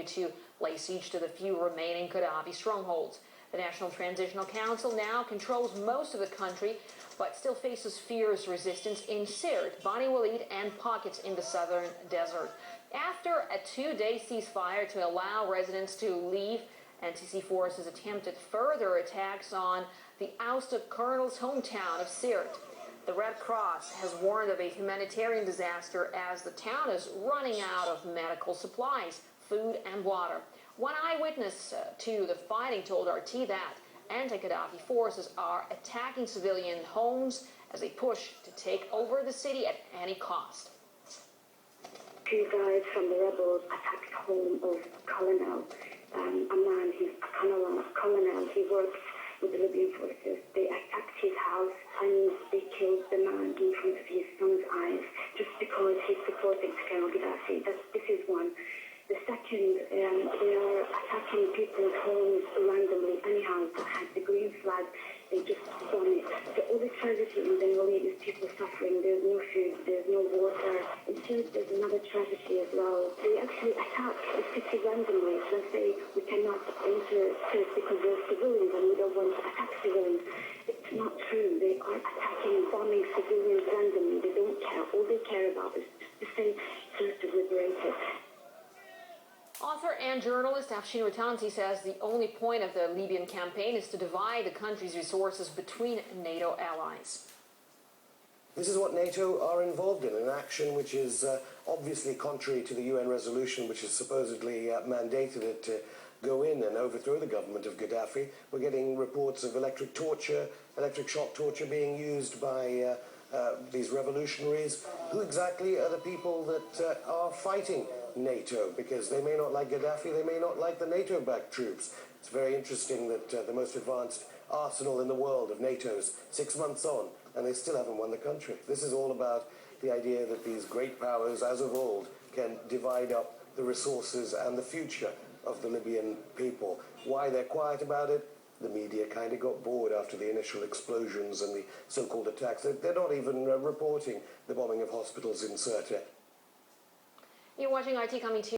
to lay siege to the few remaining Gaddafi strongholds. The National Transitional Council now controls most of the country, but still faces fierce resistance in Sirte, Bani Walid, and pockets in the southern desert. After a two-day ceasefire to allow residents to leave, NTC forces attempted further attacks on the ousted colonel's hometown of Sirte. The Red Cross has warned of a humanitarian disaster as the town is running out of medical supplies, food, and water. One eyewitness to the fighting told RT that anti-Gaddafi forces are attacking civilian homes as they push to take over the city at any cost. Two guys from the rebels attacked the home of Colonel, a man who's a colonel. He works with the Libyan forces. They attacked his house and they killed the man in front of his son's eyes just because he's supporting Colonel Gaddafi. This is one. The second, they are attacking people's homes randomly. Any house that has the green flag, they just bomb it. The only tragedy in Bengali is people suffering. There's no food, there's no water. In Sirte, there's another tragedy as well. They actually attack the city randomly. So they say we cannot enter Sirte because there's civilians and we don't want to attack civilians. It's not true. They are attacking, bombing civilians randomly. They don't care. All they care about is to say Sirte is liberated. Author and journalist Afshin Rattansi says the only point of the Libyan campaign is to divide the country's resources between NATO allies. This is what NATO are involved in, an action which is obviously contrary to the UN resolution which has supposedly mandated it to go in and overthrow the government of Gaddafi. We're getting reports of electric shock torture being used by these revolutionaries. Who exactly are the people that are fighting NATO? Because they may not like Gaddafi, they may not like the NATO-backed troops. It's very interesting that the most advanced arsenal in the world of NATO's 6 months on, and they still haven't won the country. This is all about the idea that these great powers, as of old, can divide up the resources and the future of the Libyan people. Why they're quiet about it? The media kind of got bored after the initial explosions and the so-called attacks. They're not even reporting the bombing of hospitals in Sirte. You're watching IT Coming to you.